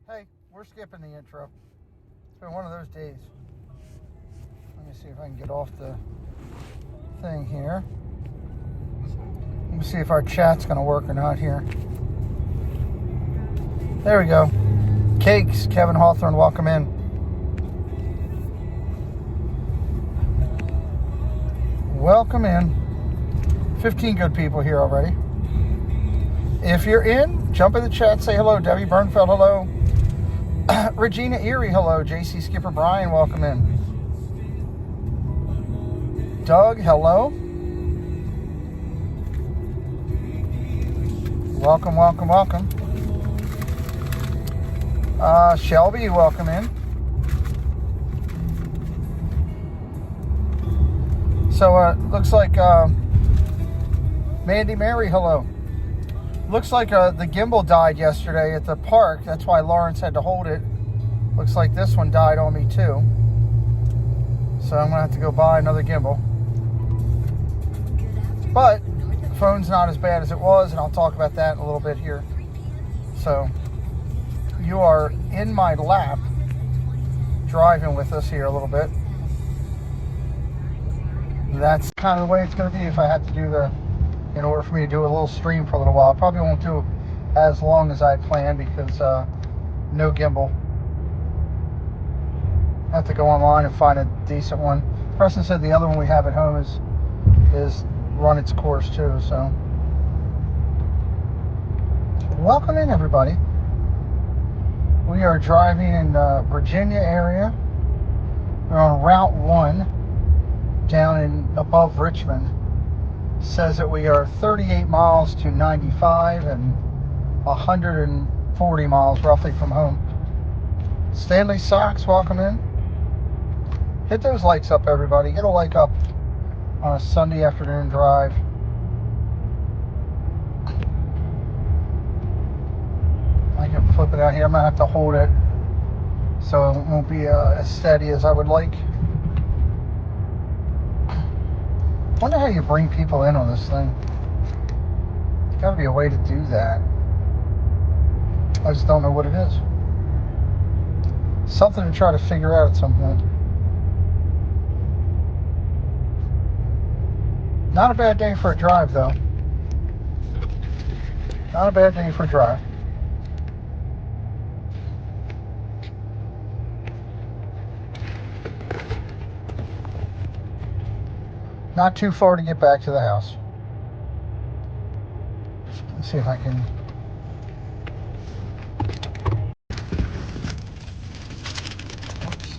Hey, we're skipping the intro. It's been one of those days. Let me see if I can get off the thing here. Let me see if our chat's going to work or not here. There we go. Cakes, Kevin Hawthorne, welcome in. Welcome in. 15 good people here already. If you're in, jump in the chat, say hello. Debbie Bernfeld, hello. Regina Erie, hello. JC Skipper Brian, welcome in. Doug, hello. Welcome, welcome, welcome. Shelby, welcome in. So, looks like Mandy Mary, hello. Looks like the gimbal died yesterday at the park. That's why Lawrence had to hold it. Looks like this one died on me too. So I'm going to have to go buy another gimbal. But the phone's not as bad as it was, and I'll talk about that in a little bit here. So you are in my lap, driving with us here a little bit. That's kind of the way it's going to be if I have to do in order for me to do a little stream for a little while. I probably won't do as long as I had planned because no gimbal. I have to go online and find a decent one. Preston said the other one we have at home is run its course too. So welcome in, everybody. We are driving in the Virginia area. We're on Route 1 down in above Richmond. Says that we are 38 miles to 95 and 140 miles roughly from home. Stanley Socks, welcome in. Hit those likes up, everybody. Get a like up on a Sunday afternoon drive. I can flip it out here. I'm going to have to hold it so it won't be as steady as I would like. I wonder how you bring people in on this thing. There's got to be a way to do that. I just don't know what it is. Something to try to figure out at some point. Not a bad day for a drive, though. Not a bad day for a drive. Not too far to get back to the house. Let's see if I can. Oops.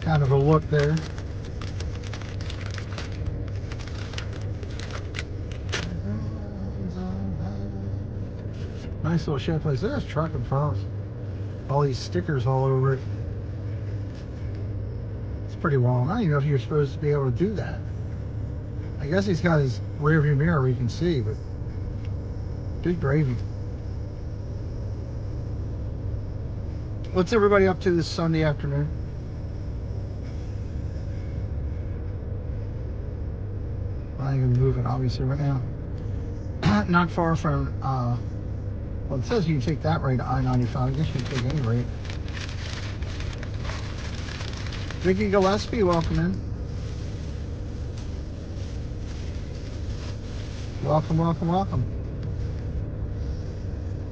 Kind of a look there. Nice little shed place. There's a truck in front of us. All these stickers all over it. Pretty well. I don't even know if you're supposed to be able to do that. I guess he's got his rear view mirror where you can see, but good gravy. What's everybody up to this Sunday afternoon? I'm even moving obviously right now. Not far from well, it says you can take that right to I-95. I guess you can take any rate. Vicky Gillespie, welcome in. Welcome, welcome, welcome.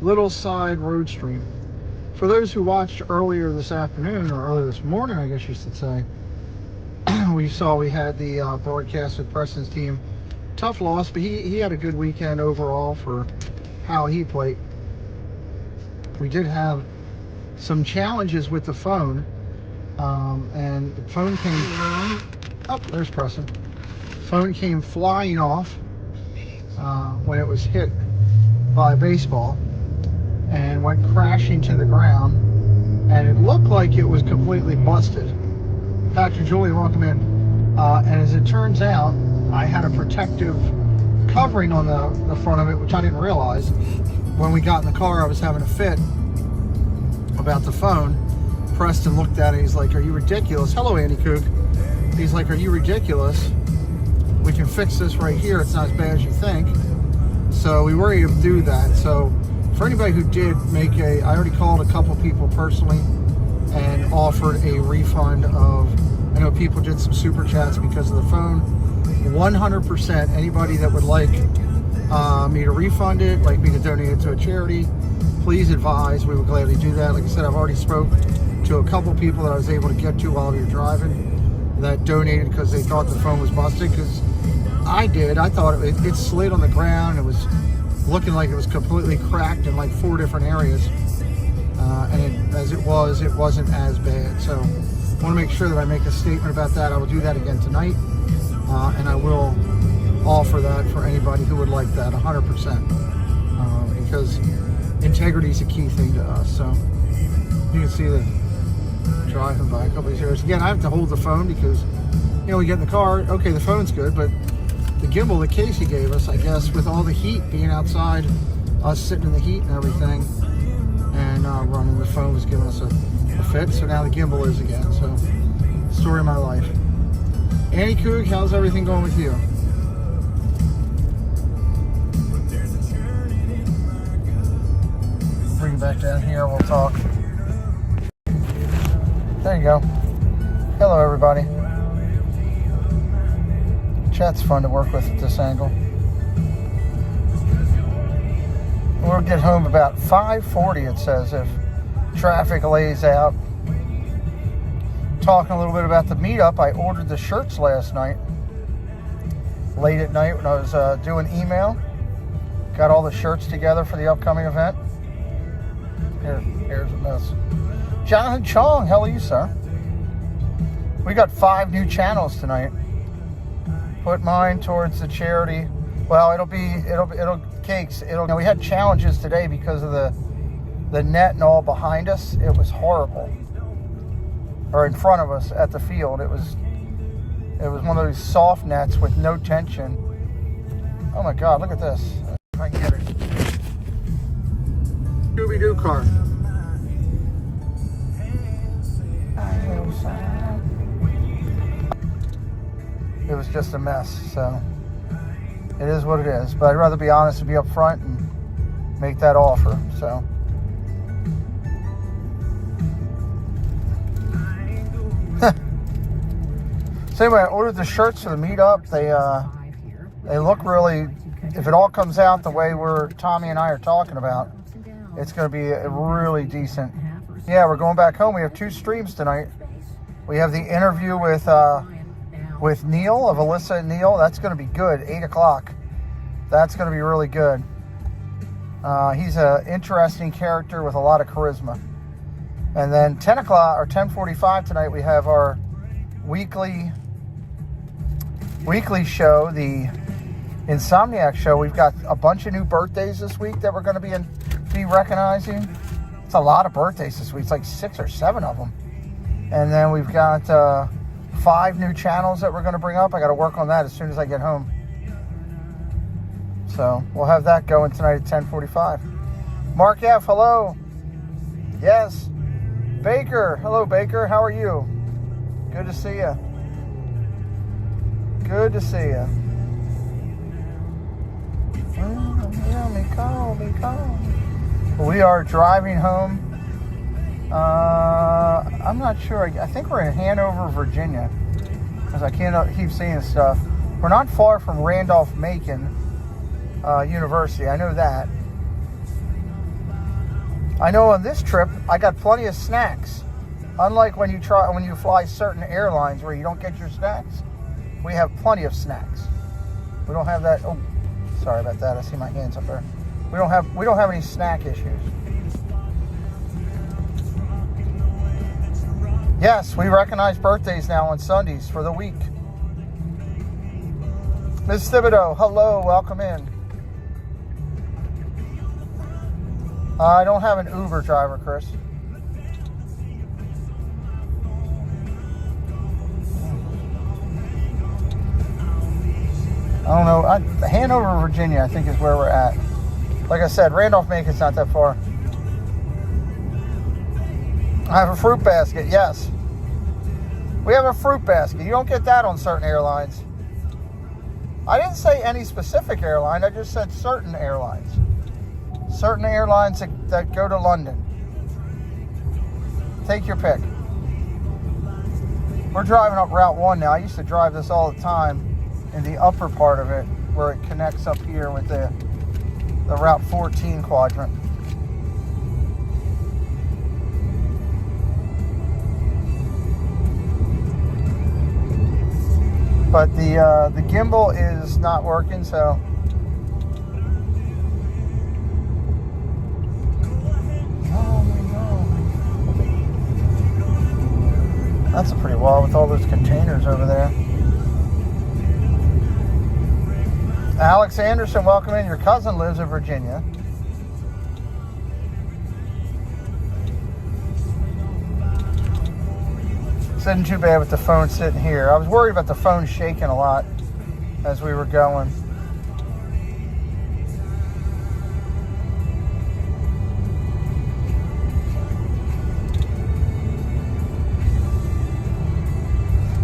Little Side Road Stream. For those who watched earlier this afternoon, or earlier this morning, I guess you should say, we had the broadcast with Preston's team. Tough loss, but he had a good weekend overall for how he played. We did have some challenges with the phone. And the phone came, oh, there's Preston. Phone came flying off when it was hit by a baseball and went crashing to the ground, and it looked like it was completely busted. Dr. Julie, welcome in. And as it turns out, I had a protective covering on the front of it, which I didn't realize. When we got in the car, I was having a fit about the phone. Preston looked at it, he's like, "Are you ridiculous?" Hello, Andy Cook. He's like, "Are you ridiculous? We can fix this right here. It's not as bad as you think." So So we were able to do that. So for anybody who did make I already called a couple people personally and offered a refund of, I know people did some super chats because of the phone. 100% anybody that would like me to refund it, like me to donate it to a charity, please advise. We would gladly do that. Like I said, I've already spoke to a couple people that I was able to get to while we were driving that donated because they thought the phone was busted, because I did. I thought it slid on the ground. It was looking like it was completely cracked in like 4 different areas. And as it wasn't as bad. So I want to make sure that I make a statement about that. I will do that again tonight. And I will offer that for anybody who would like that, 100%. Because integrity is a key thing to us. So you can see the driving by a couple of these areas. Again, I have to hold the phone because, you know, we get in the car, okay, the phone's good, but the gimbal that Casey gave us, I guess, with all the heat being outside, us sitting in the heat and everything, and running, the phone was giving us a fit, so now the gimbal is again. So, story of my life. Annie Coog, how's everything going with you? Bring it back down here, we'll talk. There you go. Hello, everybody. Chat's fun to work with at this angle. We'll get home about 5:40, it says, if traffic lays out. Talking a little bit about the meetup, I ordered the shirts last night, late at night when I was doing email. Got all the shirts together for the upcoming event. Here's a mess. Jonathan Chong, how are you, sir? We got 5 new channels tonight. Put mine towards the charity. Well, it'll cakes. You know, we had challenges today because of the net and all behind us. It was horrible. Or in front of us at the field. It was one of those soft nets with no tension. Oh my God, look at this. If I can get it. Scooby-Doo car. It was just a mess, so it is what it is. But I'd rather be honest and be up front and make that offer. So anyway, I ordered the shirts for the meetup. They look really, if it all comes out the way Tommy and I are talking about, it's going to be a really decent. Yeah, we're going back home. We have 2 streams tonight. We have the interview with Neil, of Alyssa and Neil. That's going to be good. 8 o'clock. That's going to be really good. He's an interesting character with a lot of charisma. And then 10 o'clock or 10:45 tonight, we have our weekly show, the Insomniac show. We've got a bunch of new birthdays this week that we're going to be recognizing. It's a lot of birthdays this week. It's like 6 or 7 of them. And then we've got 5 new channels that we're going to bring up. I got to work on that as soon as I get home. So we'll have that going tonight at 10:45. Mark F, hello. Yes. Baker, hello Baker. How are you? Good to see you. Good to see you. We are driving home. I'm not sure. I think we're in Hanover, Virginia, because I can't keep seeing stuff. We're not far from Randolph-Macon University. I know that. I know on this trip I got plenty of snacks. Unlike when you fly certain airlines where you don't get your snacks, we have plenty of snacks. We don't have that. Oh, sorry about that. I see my hands up there. We don't have any snack issues. Yes, we recognize birthdays now on Sundays for the week. Ms. Thibodeau, hello, welcome in. I don't have an Uber driver, Chris. I don't know. Hanover, Virginia, I think is where we're at. Like I said, Randolph-Macon's not that far. I have a fruit basket, yes. We have a fruit basket. You don't get that on certain airlines. I didn't say any specific airline. I just said certain airlines. Certain airlines that go to London. Take your pick. We're driving up Route 1 now. I used to drive this all the time in the upper part of it where it connects up here with the Route 14 quadrant. But the gimbal is not working, so that's a pretty wall with all those containers over there. Alex Anderson, welcome in. Your cousin lives in Virginia. Isn't too bad with the phone sitting here. I was worried about the phone shaking a lot as we were going.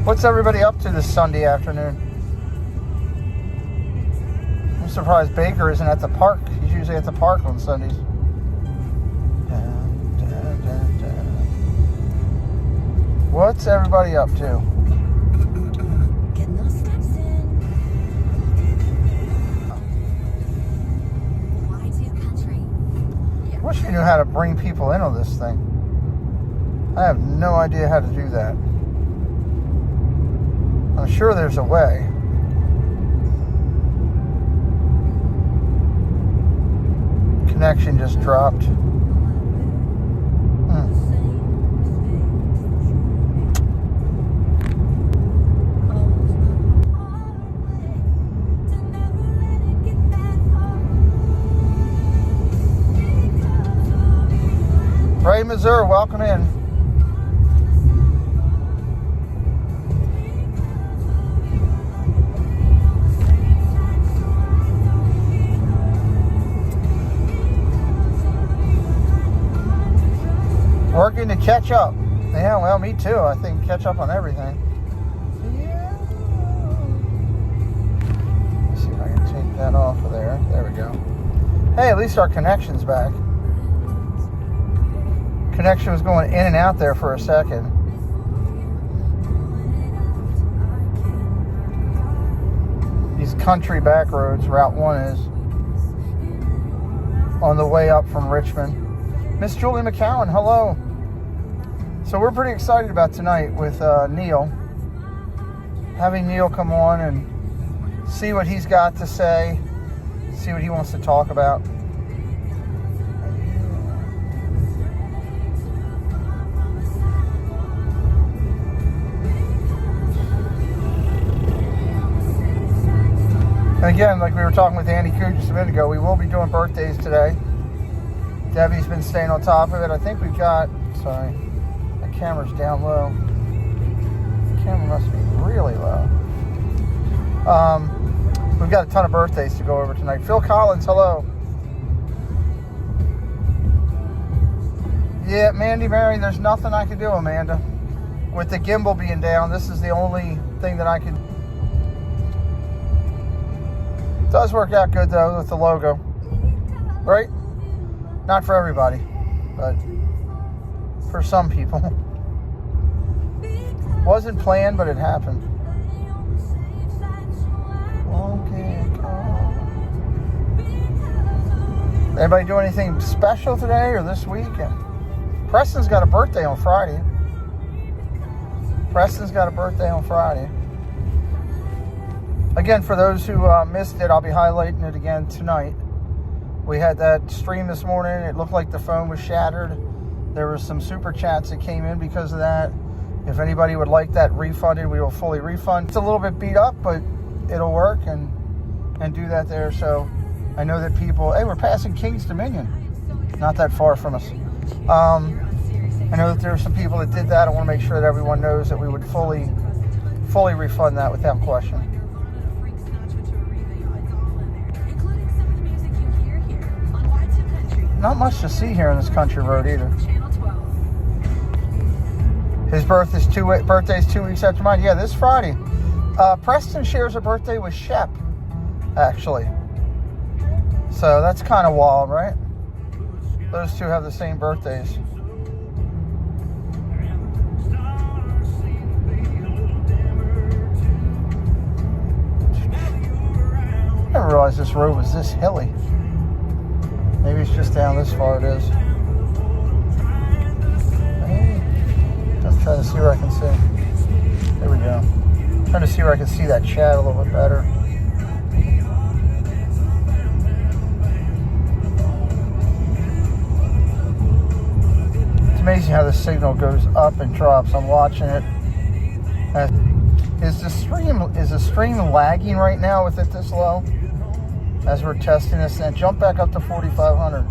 What's everybody up to this Sunday afternoon? I'm surprised Baker isn't at the park. He's usually at the park on Sundays. What's everybody up to? I wish you knew how to bring people in on this thing. I have no idea how to do that. I'm sure there's a way. Connection just dropped. Ray Missouri, welcome in. Working to catch up. Yeah, well, me too. I think catch up on everything. Yeah. Let's see if I can take that off of there. There we go. Hey, at least our connection's back. Connection was going in and out there for a second. These country back roads, Route 1 is, on the way up from Richmond. Miss Julie McCowan, hello. So we're pretty excited about tonight with Neil. Having Neil come on and see what he's got to say, see what he wants to talk about. And again, like we were talking with Andy Coo just a minute ago, we will be doing birthdays today. Debbie's been staying on top of it. I think we've got, sorry, that camera's down low. The camera must be really low. We've got a ton of birthdays to go over tonight. Phil Collins, hello. Yeah, Mandy Mary, there's nothing I can do, Amanda. With the gimbal being down, this is the only thing that I can. It does work out good though with the logo, right? Not for everybody, but for some people. Wasn't planned, but it happened. Anybody do anything special today or this week? Preston's got a birthday on Friday. Again, for those who missed it, I'll be highlighting it again tonight. We had that stream this morning. It looked like the phone was shattered. There was some super chats that came in because of that. If anybody would like that refunded, we will fully refund. It's a little bit beat up, but it'll work and do that there. So I know that people, hey, we're passing King's Dominion. Not that far from us. I know that there are some people that did that. I want to make sure that everyone knows that we would fully refund that without question. Not much to see here in this country road either. His birthday's 2 weeks after mine. Yeah, this Friday. Preston shares a birthday with Shep. actually. So that's kind of wild, right? Those two have the same birthdays. I didn't realize this road was this hilly. Maybe it's just down this far. It is. I'm trying to see where I can see. There we go. I'm trying to see where I can see that chat a little bit better. It's amazing how the signal goes up and drops. I'm watching it. Is the stream lagging right now with it this low? As we're testing this, and jump back up to 4,500.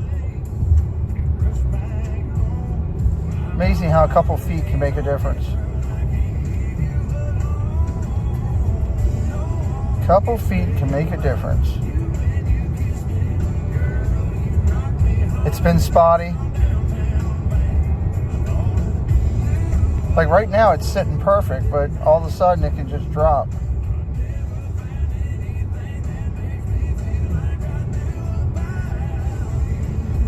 Amazing how a couple feet can make a difference. Couple feet can make a difference. It's been spotty. Like right now it's sitting perfect, but all of a sudden it can just drop.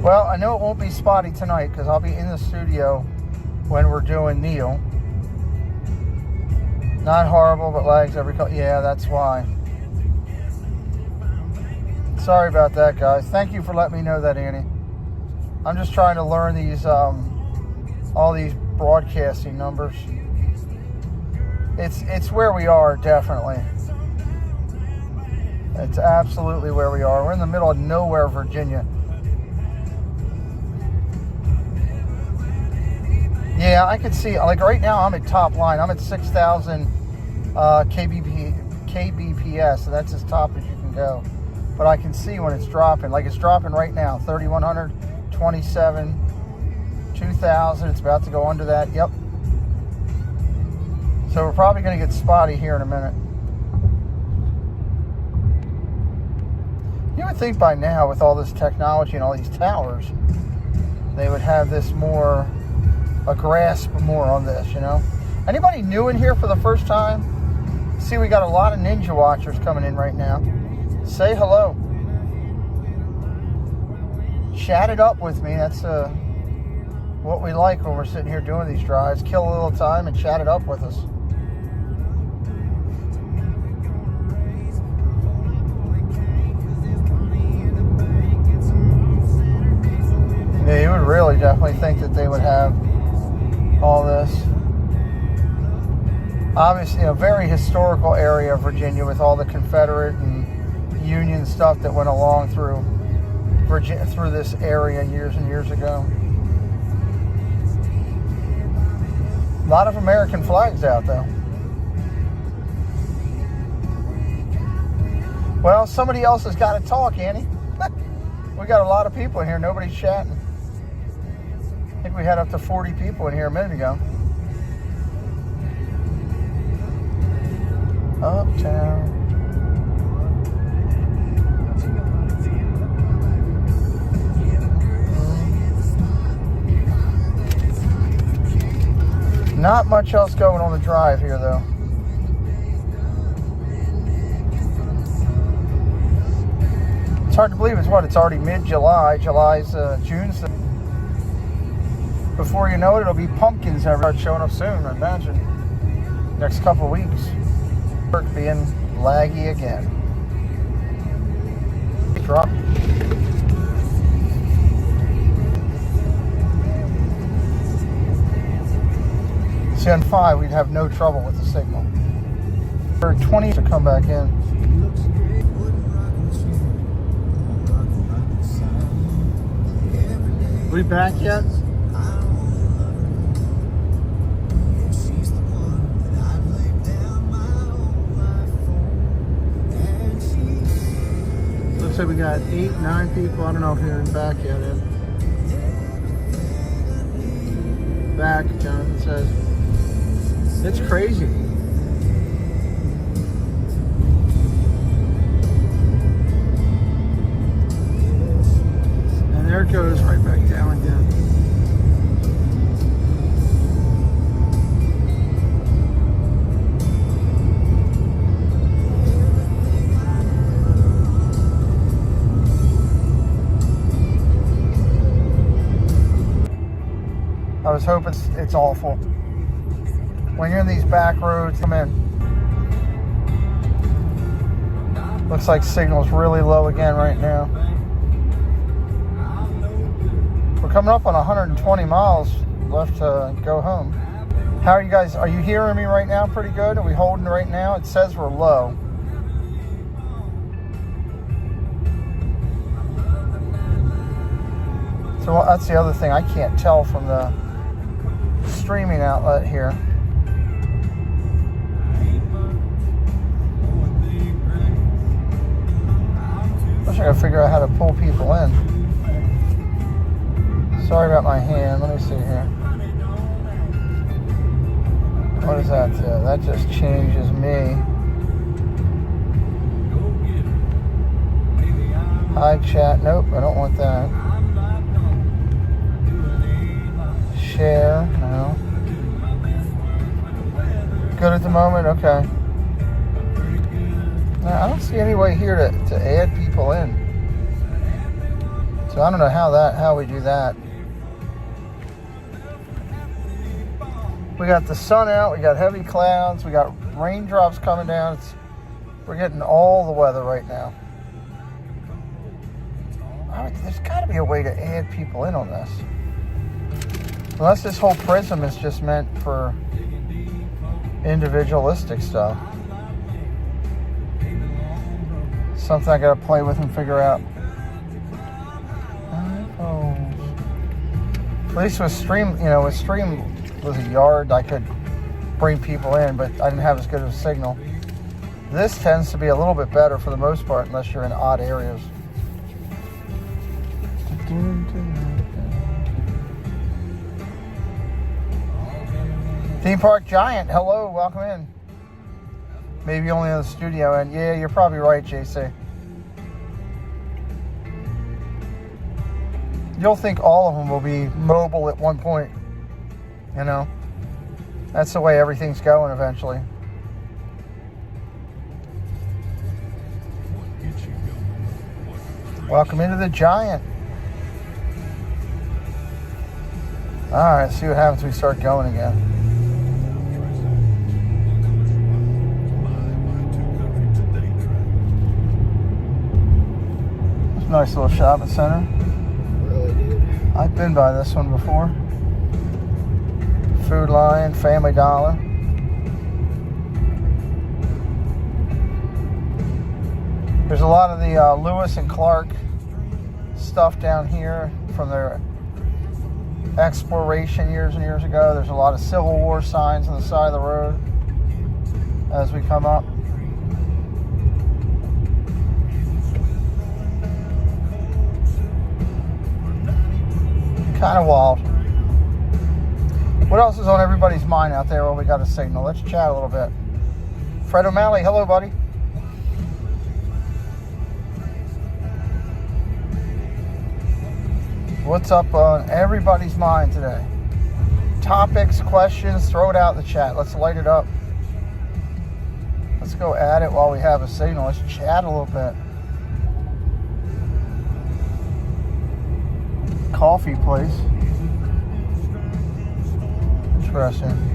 Well, I know it won't be spotty tonight because I'll be in the studio when we're doing Neil. Not horrible, but lags every couple. Yeah, that's why. Sorry about that, guys. Thank you for letting me know that, Annie. I'm just trying to learn these, all these broadcasting numbers. It's where we are, definitely. It's absolutely where we are. We're in the middle of nowhere, Virginia. Yeah, I could see, like right now I'm at top line. I'm at 6,000 kbps, so that's as top as you can go. But I can see when it's dropping, like it's dropping right now, 3,100, 27, 2,000, it's about to go under that, yep. So we're probably gonna get spotty here in a minute. You would think by now with all this technology and all these towers, they would have this more, a grasp more on this, you know. Anybody new in here for the first time? See, we got a lot of Ninja watchers coming in right now. Say hello. Chat it up with me. That's what we like when we're sitting here doing these drives. Kill a little time and chat it up with us. Yeah, you would really definitely think that they would have all this. Obviously a very historical area of Virginia with all the Confederate and Union stuff that went along through this area years and years ago. A lot of American flags out though. Well, somebody else has got to talk, Annie. We got a lot of people in here. Nobody's chatting. I think we had up to 40 people in here a minute ago. Uptown. Not much else going on the drive here, though. It's hard to believe it's already mid-July. July's June's. Before you know it, it'll be pumpkins that start showing up soon, I imagine. Next couple of weeks. Work being laggy again. Drop. See, on 5, we'd have no trouble with the signal. For 20 to come back in. We back yet? Looks like we got 8, 9 people. I don't know if you're back yet. Back, Jonathan says. It's crazy. And there it goes right back down again. was hoping it's awful. When you're in these back roads, come in. Looks like signal's really low again right now. We're coming up on 120 miles left to go home. How are you guys? Are you hearing me right now pretty good? Are we holding right now? It says we're low. So that's the other thing. I can't tell from the streaming outlet here. I gotta figure out how to pull people in. Sorry about my hand. Let me see here. What does that do? That just changes me. Hi, chat. Nope, I don't want that. Share. No. Good at the moment? Okay. I don't see any way here to add people in. So I don't know how we do that. We got the sun out, we got heavy clouds, we got raindrops coming down. We're getting all the weather right now. There's got to be a way to add people in on this. Unless this whole prism is just meant for individualistic stuff. Something I gotta play with and figure out. At least with Stream, with Stream was a yard, I could bring people in, but I didn't have as good of a signal. This tends to be a little bit better for the most part, unless you're in odd areas. Theme Park Giant, hello, welcome in. Maybe only in the studio end. Yeah, you're probably right, JC. You'll think all of them will be mobile at one point. That's the way everything's going eventually. Welcome into the Giant. Alright, see what happens when we start going again. Nice little shopping center. I've been by this one before. Food Lion, Family Dollar. There's a lot of the Lewis and Clark stuff down here from their exploration years and years ago. There's a lot of Civil War signs on the side of the road as we come up. Kind of wild. What else is on everybody's mind out there while we got a signal? Let's chat a little bit. Fred O'Malley, hello, buddy. What's up on everybody's mind today? Topics, questions, throw it out in the chat. Let's light it up. Let's go at it while we have a signal. Let's chat a little bit. Coffee place. Interesting.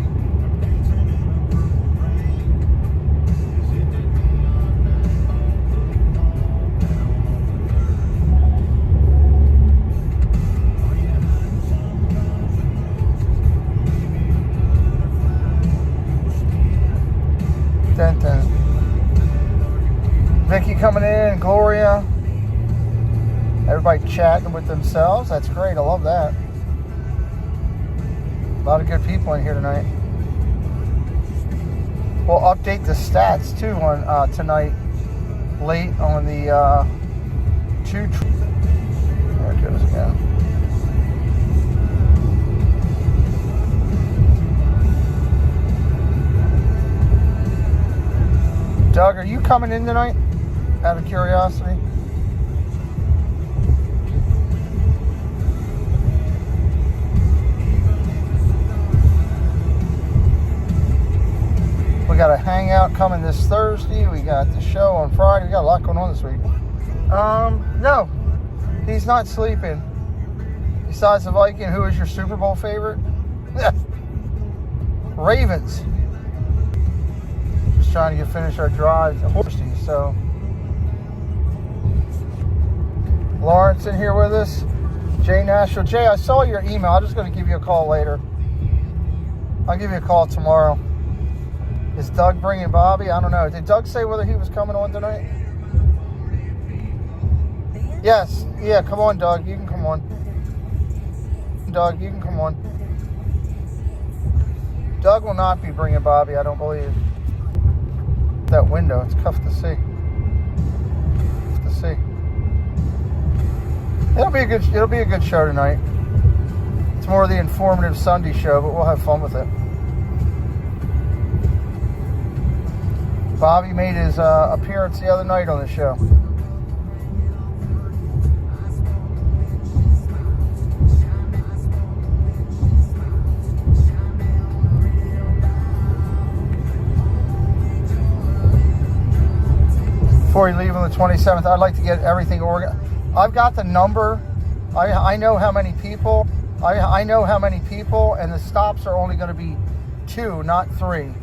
Dun. Vicky coming in, Gloria. Everybody chatting with themselves. That's great. I love that. A lot of good people in here tonight. We'll update the stats too on tonight, late on the there it goes again. Doug, are you coming in tonight? Out of curiosity. We got a hangout coming this Thursday. We got the show on Friday. We got a lot going on this week. No, he's not sleeping. Besides the Viking, who is your Super Bowl favorite? Ravens. Just trying to finish our drive to Horsey. So Lawrence in here with us. Jay Nashville. Jay, I saw your email. I'm just going to give you a call later. I'll give you a call tomorrow. Is Doug bringing Bobby? I don't know. Did Doug say whether he was coming on tonight? Yes. Yeah, come on, Doug. You can come on. Doug, you can come on. Doug will not be bringing Bobby, I don't believe. That window, it's tough to see. Tough to see. It'll be a good show tonight. It's more of the informative Sunday show, but we'll have fun with it. Bobby made his appearance the other night on the show. Before you leave on the 27th, I'd like to get everything organized. I've got the number. I know how many people. I know how many people, and the stops are only going to be 2, not 3.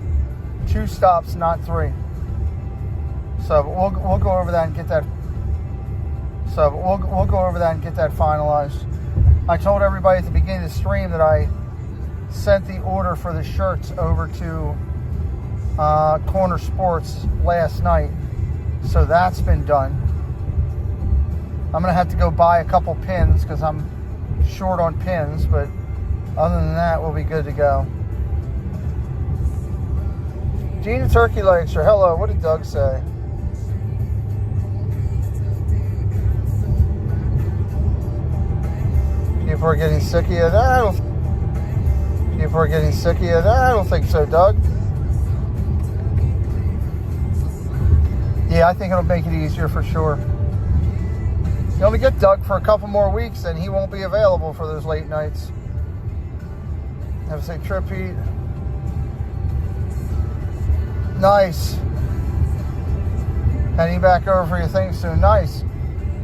2 stops, not 3. So we'll go over that and get that. So we'll go over that and get that finalized. I told everybody at the beginning of the stream that I sent the order for the shirts over to Corner Sports last night. So that's been done. I'm going to have to go buy a couple pins because I'm short on pins, but other than that, we'll be good to go. Gina Turkey Legs, or hello, what did Doug say? People are getting sick of you. People are getting sick of you. I don't think so, Doug. Yeah, I think it'll make it easier for sure. You only get Doug for a couple more weeks, and he won't be available for those late nights. Have a safe trip, Pete. Nice. Heading back over for your thing soon. Nice.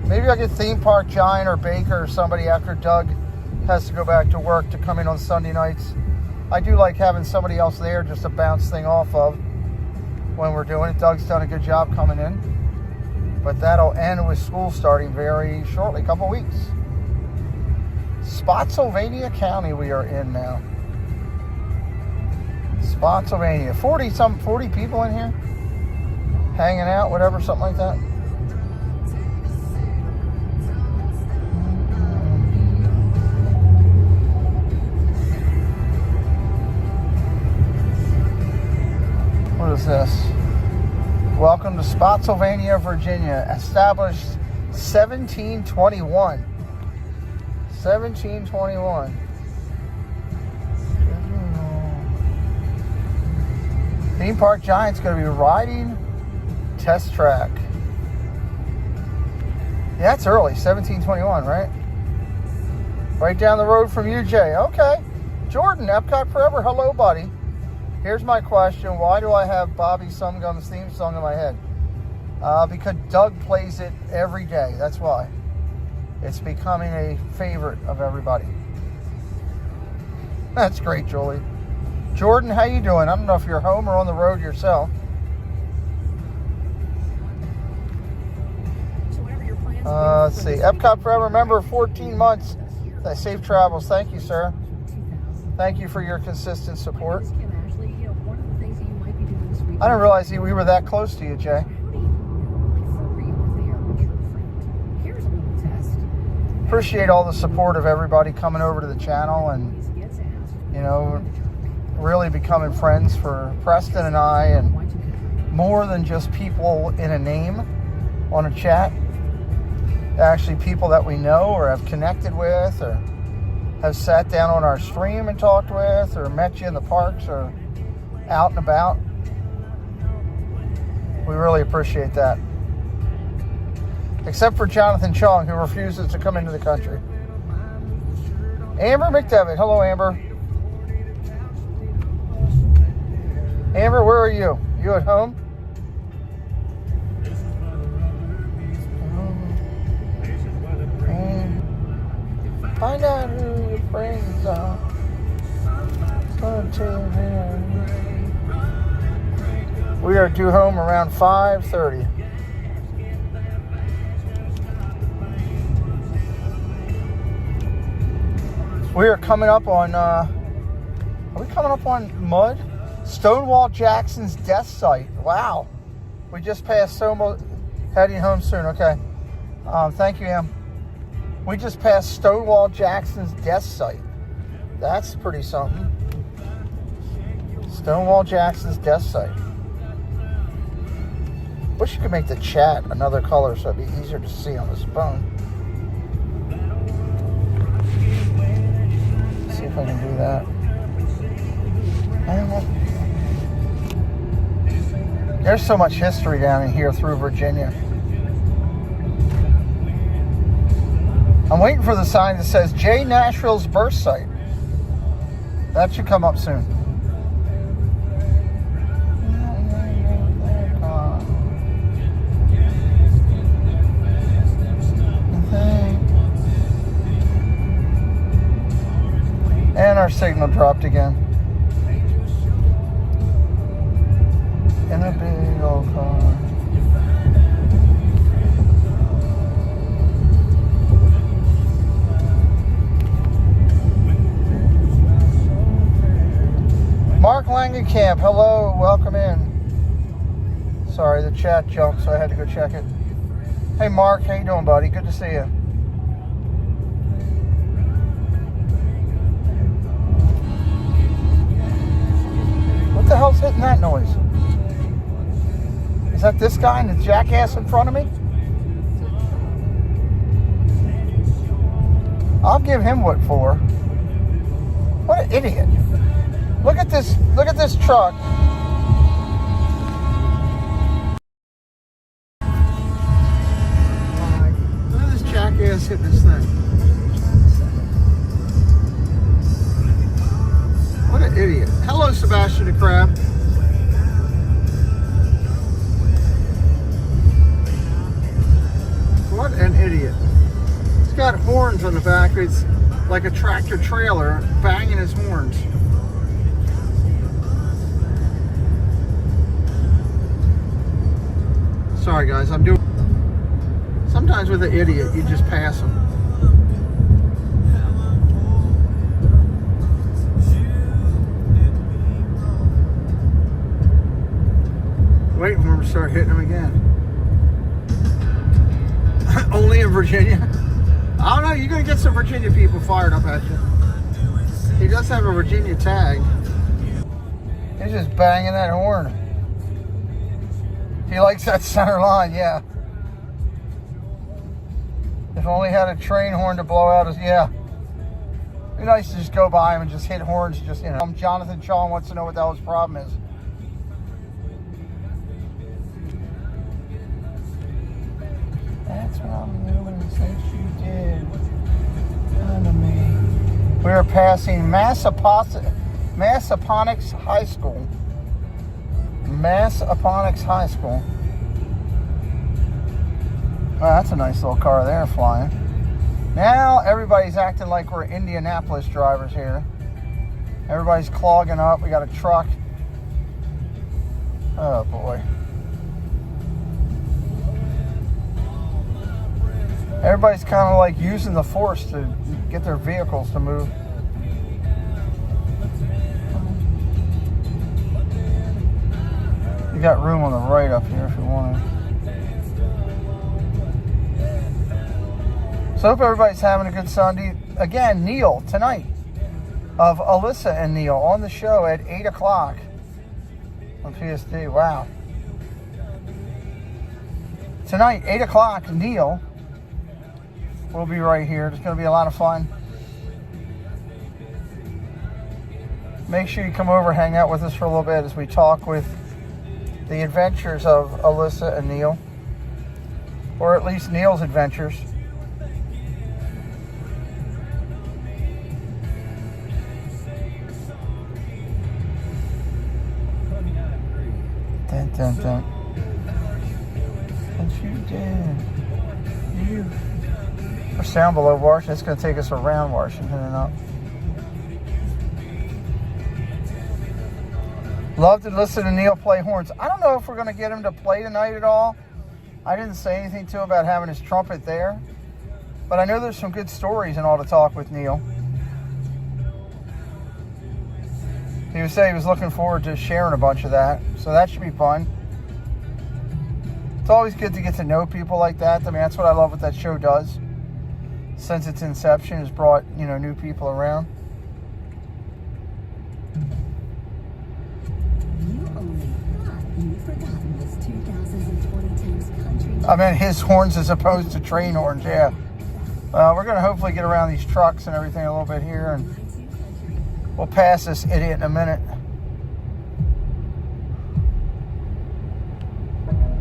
Maybe I'll get Theme Park Giant or Baker or somebody after Doug has to go back to work to come in on Sunday nights. I do like having somebody else there just to bounce thing off of when we're doing it. Doug's done a good job coming in. But that'll end with school starting very shortly, a couple weeks. Spotsylvania County we are in now. Spotsylvania. 40 people in here. Hanging out, whatever, something like that. What is this? Welcome to Spotsylvania, Virginia. Established 1721. 1721. Theme Park Giant's going to be riding test track. Yeah, it's early. 1721, right? Right down the road from you, Jay. Okay. Jordan, Epcot Forever. Hello, buddy. Here's my question. Why do I have Bobby Sumgum's theme song in my head? Because Doug plays it every day. That's why. It's becoming a favorite of everybody. That's great, Julie. Jordan, how you doing? I don't know if you're home or on the road yourself. Let's see. Epcot Forever member, 14 months. Safe travels. Thank you, sir. Thank you for your consistent support. I didn't realize we were that close to you, Jay. Appreciate all the support of everybody coming over to the channel and, you know, really becoming friends for Preston and I, and more than just people in a name on a chat. Actually people that we know or have connected with or have sat down on our stream and talked with or met you in the parks or out and about. We really appreciate that. Except for Jonathan Chong, who refuses to come into the country. Amber McDevitt. Hello, Amber. Amber, where are you? You at home? Find out who your friends are. We are due home around 5:30. We are coming up on, are we coming up on mud? Stonewall Jackson's death site. Wow. We just passed Stonewall, heading home soon. Okay. Thank you, Em. We just passed Stonewall Jackson's death site. That's pretty something. Stonewall Jackson's death site. Wish you could make the chat another color so it'd be easier to see on this phone. Let's see if I can do that. There's so much history down in here through Virginia. I'm waiting for the sign that says Jay Nashville's birth site. That should come up soon. And our signal dropped again. In a big old car. Mark Langenkamp, hello, welcome in. Sorry, the chat jumped, so I had to go check it. Hey Mark, how you doing, buddy? Good to see you. What the hell's hitting that noise? Is that this guy and the jackass in front of me? I'll give him what for. What an idiot. Look at this truck. Look at this jackass hitting this thing. What an idiot. Hello, Sebastian the Crab. What an idiot. It's got horns on the back. It's like a tractor trailer banging his horns. Sorry guys, I'm doing... Sometimes with an idiot, you just pass them. Waiting for him to start hitting them again. Only in Virginia? I don't know, you're going to get some Virginia people fired up at you. He does have a Virginia tag. He's just banging that horn. He likes that center line, yeah. If only had a train horn to blow out his, yeah. It'd be nice to just go by him and just hit horns, just, you know. Jonathan Shaw wants to know what the hell's problem is. That's what I'm doing since you did. Come to me. We are passing Massaponax High School. Massaponax High School. Oh, that's a nice little car there flying. Now everybody's acting like we're Indianapolis drivers here. Everybody's clogging up. We got a truck. Oh boy. Everybody's kind of like using the force to get their vehicles to move. You got room on the right up here if you want to. So I hope everybody's having a good Sunday. Again, Neil tonight of Alyssa and Neil on the show at 8 o'clock on PSD. Wow. Tonight, 8 o'clock, Neil will be right here. It's going to be a lot of fun. Make sure you come over, hang out with us for a little bit as we talk with the adventures of Alyssa and Neil. Or at least Neil's adventures. Dun, dun, dun. What you did. You. For sound below Washington, it's going to take us around Washington and up. Love to listen to Neil play horns. I don't know if we're going to get him to play tonight at all. I didn't say anything to him about having his trumpet there. But I know there's some good stories and all to talk with Neil. He was saying he was looking forward to sharing a bunch of that. So that should be fun. It's always good to get to know people like that. I mean, that's what I love what that show does. Since its inception, has brought, you know, new people around. I meant his horns as opposed to train horns, yeah. We're going to hopefully get around these trucks and everything a little bit here, and we'll pass this idiot in a minute.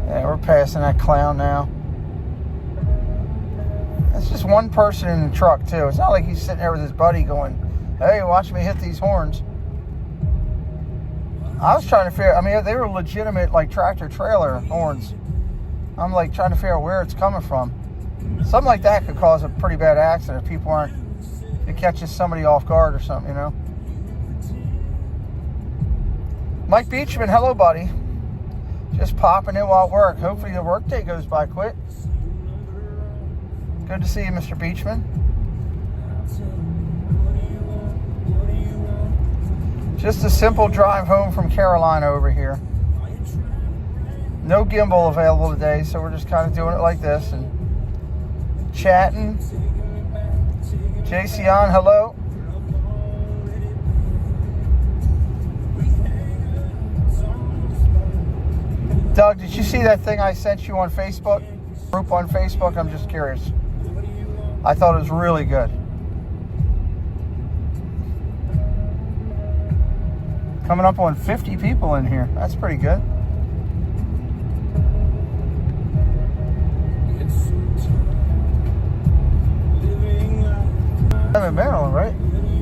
Yeah, we're passing that clown now. It's just one person in the truck, too. It's not like he's sitting there with his buddy going, hey, watch me hit these horns. I was trying to figure, I mean, they were legitimate, like, tractor-trailer horns. I'm, like, trying to figure out where it's coming from. Something like that could cause a pretty bad accident if people aren't, it catches somebody off guard or something, you know. Mike Beachman, hello, buddy. Just popping in while at work. Hopefully the work day goes by quick. Good to see you, Mr. Beachman. Just a simple drive home from Carolina over here. No gimbal available today, so we're just kind of doing it like this and chatting. JC on, hello. Doug, did you see that thing I sent you on Facebook? Group on Facebook? I'm just curious. I thought it was really good. Coming up on 50 people in here. That's pretty good. I'm in Maryland, right?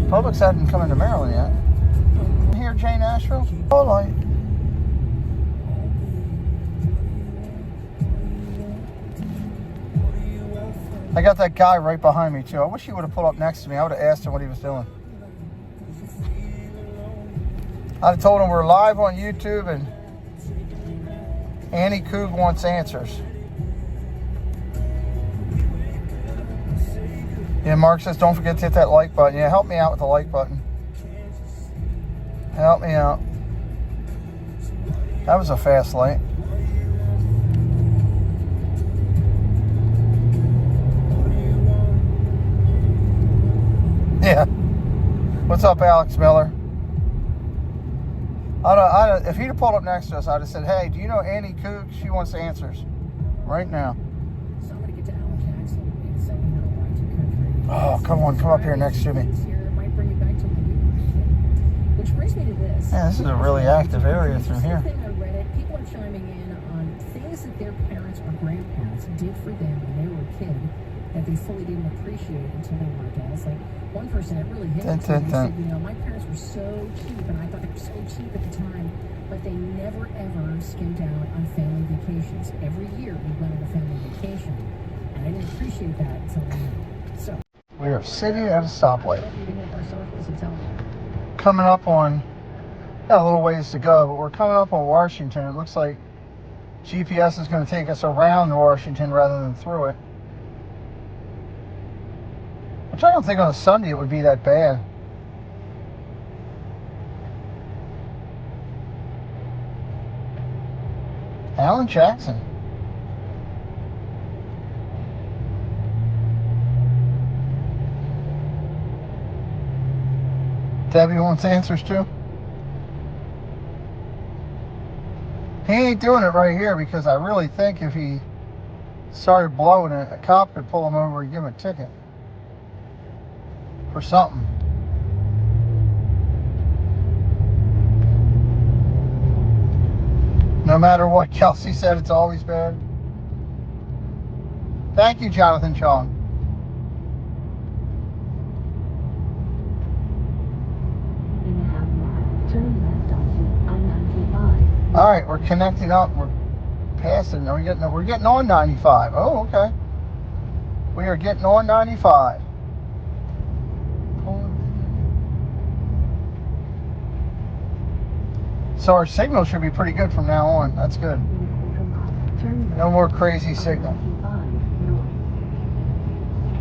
Publix hadn't come into Maryland yet. Here, Jane Asheville. Oh, light. I got that guy right behind me, too. I wish he would have pulled up next to me. I would have asked him what he was doing. I told him we're live on YouTube and Annie Coog wants answers. Yeah, Mark says don't forget to hit that like button. Yeah, help me out with the like button. Help me out. That was a fast light. Yeah. What's up, Alex Miller? If he'd have pulled up next to us, I'd have said, hey, do you know Annie Coog? She wants answers right now. Oh, come on, come up here next to me. Which brings me to this. Yeah, this is a really active area through here. People are chiming in on things that their parents or grandparents did for them when they were a kid that they fully didn't appreciate until they were adults. Like one person that really hit me, they said, you know, my parents were so cheap, and I thought they were so cheap at the time, but they never ever skimmed out on family vacations. Every year we went on a family vacation, and I didn't appreciate that until now. So we are sitting at a stoplight. Coming up on, got a little ways to go, but we're coming up on Washington. It looks like GPS is going to take us around Washington rather than through it. Which I don't think on a Sunday it would be that bad. Alan Jackson. Debbie wants answers too. He ain't doing it right here because I really think if he started blowing it, a cop could pull him over and give him a ticket for something. No matter what Kelsey said, it's always bad. Thank you, Jonathan Chong. All right, we're connecting up. We're passing. We're getting on 95. Oh, okay. We are getting on 95. So our signal should be pretty good from now on. That's good. No more crazy signal.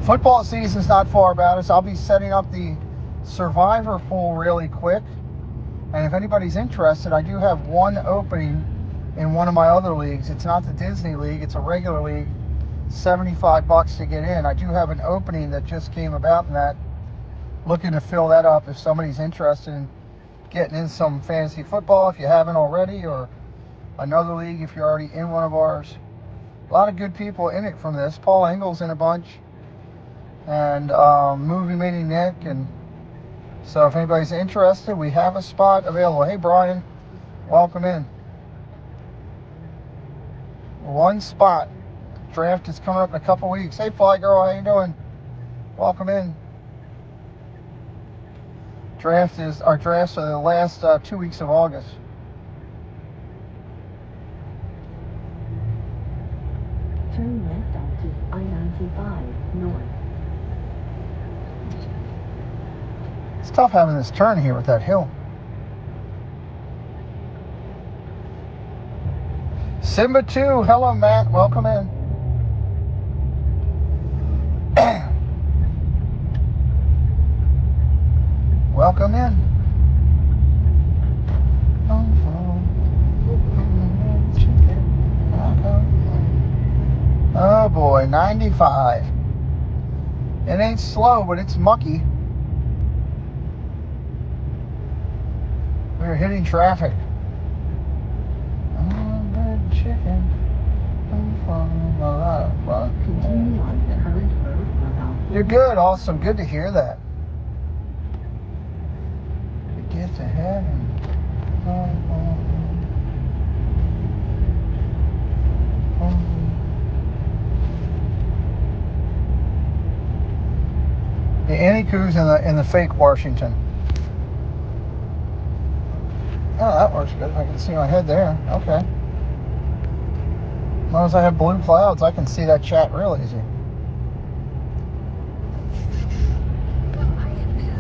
Football season's not far about us. I'll be setting up the Survivor pool really quick. And if anybody's interested, I do have one opening in one of my other leagues. It's not the Disney League, it's a regular league. $75 to get in. I do have an opening that just came about in that. Looking to fill that up if somebody's interested in getting in some fantasy football if you haven't already, or another league if you're already in one of ours. A lot of good people in it from this. Paul Engel's in a bunch, and Movie Mini Nick, and so if anybody's interested, we have a spot available. Hey Brian, welcome in. One spot. Draft is coming up in a couple weeks. Hey Fly Girl, how you doing? Welcome in. Our drafts are the last 2 weeks of August. Turn left onto I-95 North. It's tough having this turn here with that hill. Simba 2, hello Matt, welcome in. Welcome in. Oh boy, 95. It ain't slow, but it's mucky. We're hitting traffic. Chicken. Continue on the current road for about... You're good, awesome. Good to hear that. It gets ahead and... The Annie Coos in the fake Washington. Oh, that works good. I can see my head there. Okay. As long as I have blue clouds, I can see that chat real easy.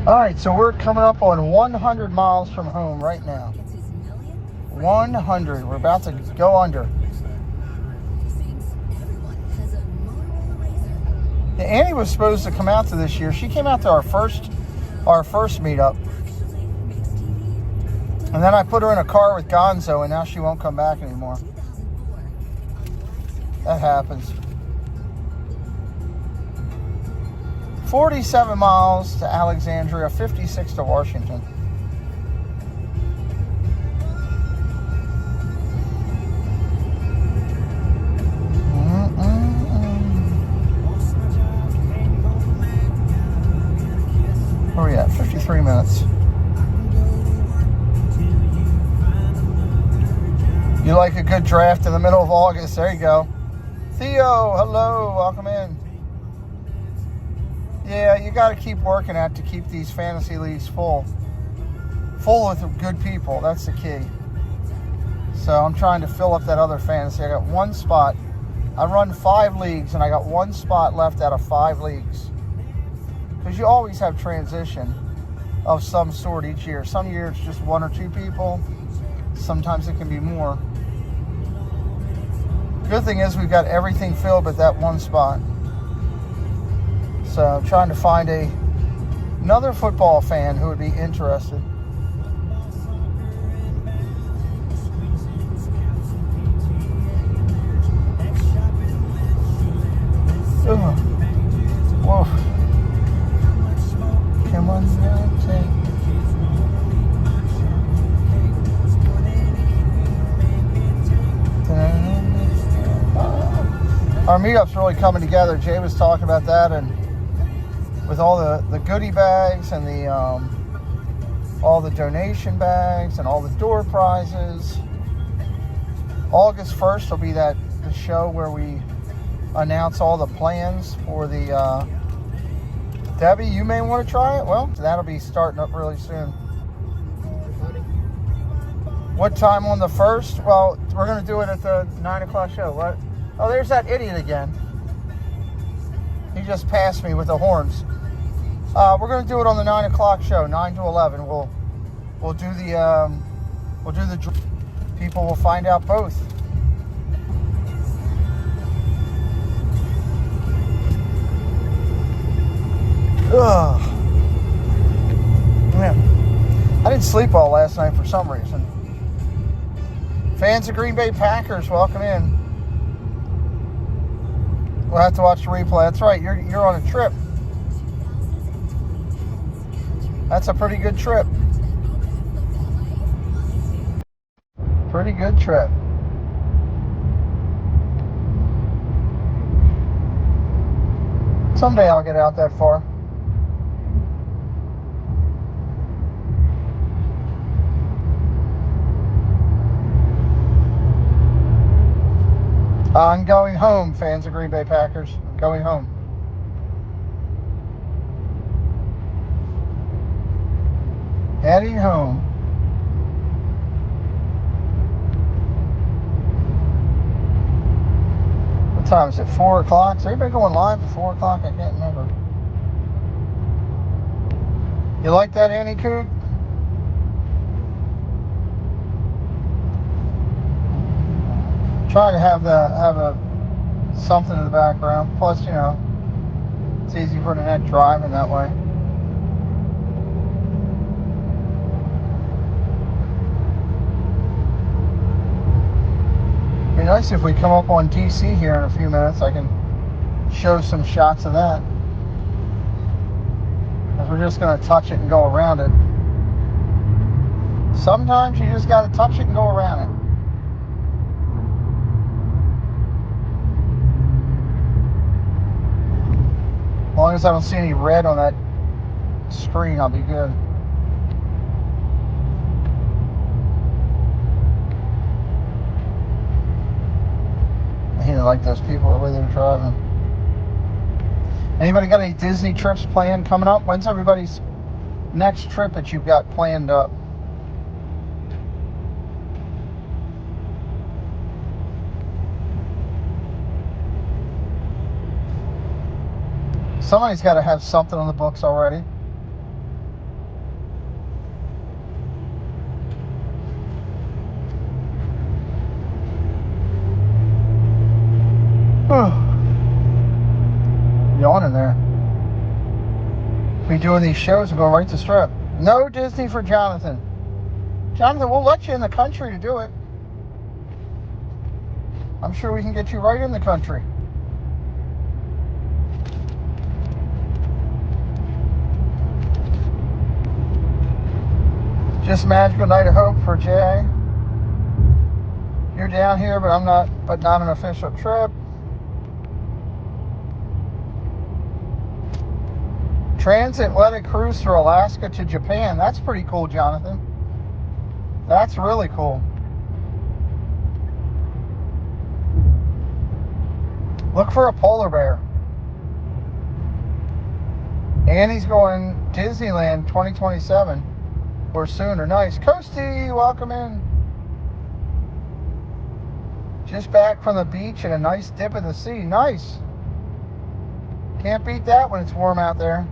Alright, so we're coming up on 100 miles from home right now. 100. We're about to go under. Yeah, Annie was supposed to come out to this year. She came out to our first meetup. And then I put her in a car with Gonzo, and now she won't come back anymore. That happens. 47 miles to Alexandria, 56 to Washington. Where are we at? 53 minutes. You like a good draft in the middle of August? There you go. Theo, hello, welcome in. Yeah, you got to keep working at to keep these fantasy leagues full with good people. That's the key. So I'm trying to fill up that other fantasy. I got one spot. I run 5 leagues, and I got one spot left out of 5 leagues. Because you always have transition of some sort each year. Some years it's just 1 or 2 people. Sometimes it can be more. Good thing is we've got everything filled but that one spot. So I'm trying to find another football fan who would be interested. Ugh. Whoa. Come on, take. Our meetup's really coming together. Jay was talking about that, and with all the goodie bags and the all the donation bags and all the door prizes. August 1st will be the show where we announce all the plans for the Debbie, you may want to try it. Well, that'll be starting up really soon. What time on the 1st? Well, we're going to do it at the 9 o'clock show. What? Oh, there's that idiot again. He just passed me with the horns. We're going to do it on the 9 o'clock show, 9 to 11. We'll do the We'll do the draw. People will find out both. Ugh. Man, I didn't sleep all last night for some reason. Fans of Green Bay Packers, welcome in. We'll have to watch the replay. That's right, you're on a trip. That's a pretty good trip. Pretty good trip. Someday I'll get out that far. I'm going home, fans of Green Bay Packers. I'm going home. Heading home. What time is it? 4 o'clock? Is everybody going live at 4 o'clock? I can't remember. You like that, Annie Coot? Try to have something in the background. Plus, you know, it's easy for the net driving that way. Be nice if we come up on DC here in a few minutes. I can show some shots of that. Because we're just going to touch it and go around it. Sometimes you just got to touch it and go around it. As long as I don't see any red on that screen, I'll be good. I hate it like those people the way they're driving. Anybody got any Disney trips planned coming up? When's everybody's next trip that you've got planned up? Somebody's got to have something on the books already. Yawning there. Be doing these shows and go right to Strip. No Disney for Jonathan. Jonathan, we'll let you in the country to do it. I'm sure we can get you right in the country. Just Magical Night of Hope for Jay. You're down here, but not an official trip. Transatlantic cruise through Alaska to Japan. That's pretty cool, Jonathan. That's really cool. Look for a polar bear. Annie's going Disneyland 2027 or sooner. Nice. Coasty, welcome in. Just back from the beach and a nice dip in the sea. Nice. Can't beat that when it's warm out there.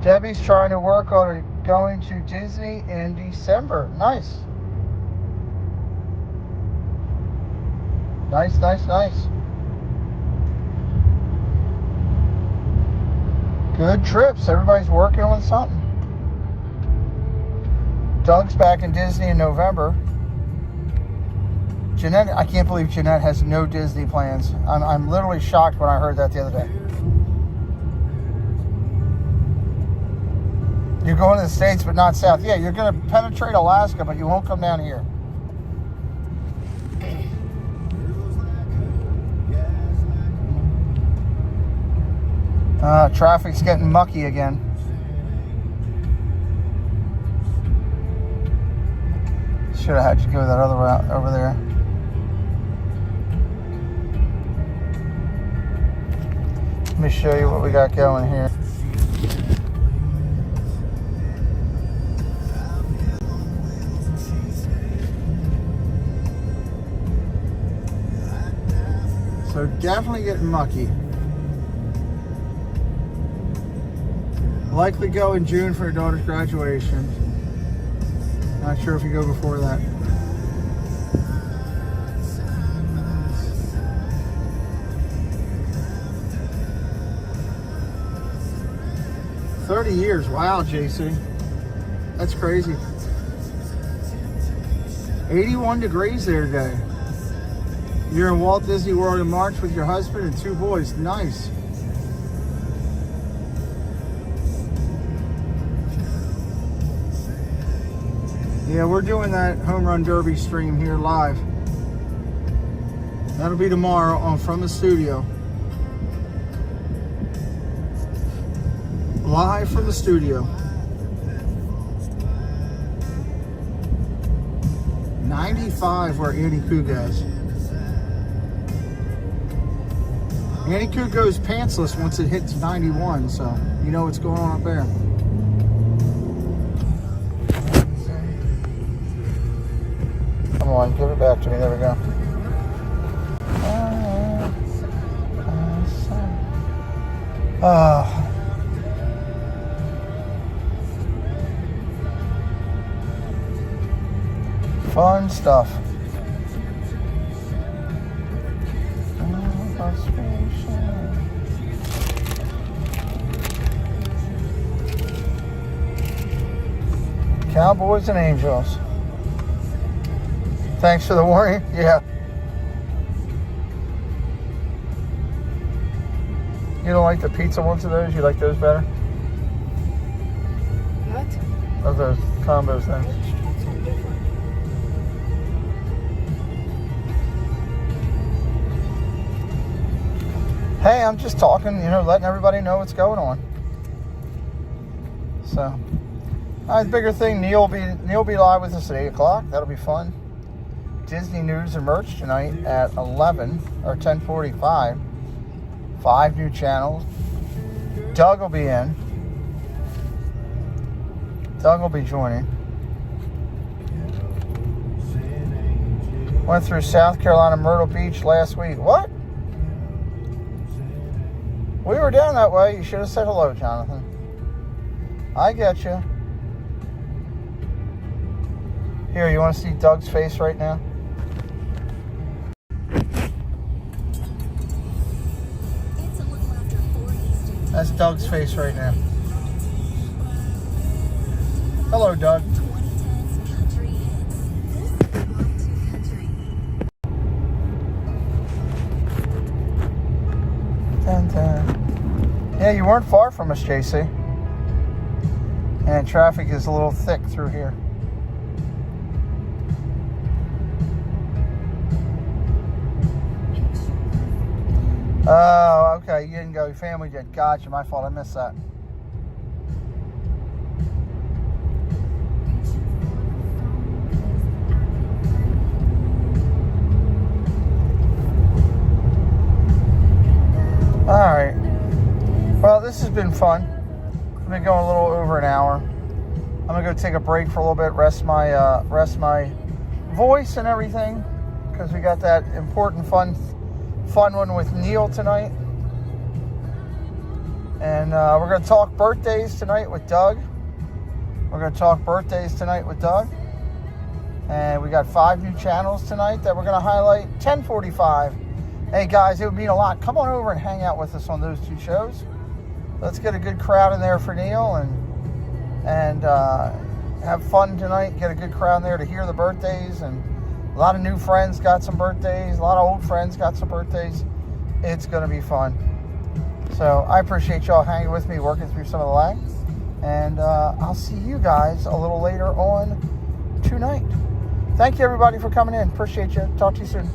Debbie's trying to work on going to Disney in December. Nice. Nice, nice, nice. Good trips. Everybody's working on something. Doug's back in Disney in November. Jeanette, I can't believe Jeanette has no Disney plans. I'm literally shocked when I heard that the other day. You're going to the States, but not south. Yeah, you're going to penetrate Alaska, but you won't come down here. Traffic's getting mucky again. Should have had you go that other route over there. Let me show you what we got going here. So definitely getting mucky. Likely go in June for your daughter's graduation. Not sure if you go before that. "30 years. Wow, JC. That's crazy. 81 degrees there today. You're in Walt Disney World in March with your husband and 2 boys. Nice. Yeah, we're doing that Home Run Derby stream here live. That'll be tomorrow on From the Studio. Live from the studio. 95 where Annie Koo goes. Annie Koo goes pantsless once it hits 91, so you know what's going on up there. Come on, give it back to me. There we go. Fun stuff. Cowboys and Angels. Thanks for the warning. Yeah. You don't like the pizza ones of those? You like those better? What? Of those combos things. Hey, I'm just talking, letting everybody know what's going on. So, the bigger thing, Neil will be live with us at 8 o'clock. That'll be fun. Disney News and Merch tonight at 11 or 10:45. 5 new channels. Doug will be in. Doug will be joining. Went through South Carolina, Myrtle Beach last week. What? We were down that way. You should have said hello, Jonathan. I get you. Here, you want to see Doug's face right now? That's Doug's face right now. Hello, Doug. Yeah, you weren't far from us, JC. And traffic is a little thick through here. Oh, okay. You didn't go. Your family did. Gotcha. My fault. I missed that. All right. Well, this has been fun. I've been going a little over an hour. I'm gonna go take a break for a little bit, rest my voice and everything, because we got that important fun one with Neil tonight. And we're gonna talk birthdays tonight with Doug. And we got 5 new channels tonight that we're gonna highlight. 10:45. Hey guys, it would mean a lot. Come on over and hang out with us on those 2 shows. Let's get a good crowd in there for Neil and have fun tonight. Get a good crowd in there to hear the birthdays, and a lot of new friends got some birthdays. A lot of old friends got some birthdays. It's going to be fun. So I appreciate y'all hanging with me, working through some of the lag. And I'll see you guys a little later on tonight. Thank you everybody for coming in. Appreciate you. Talk to you soon.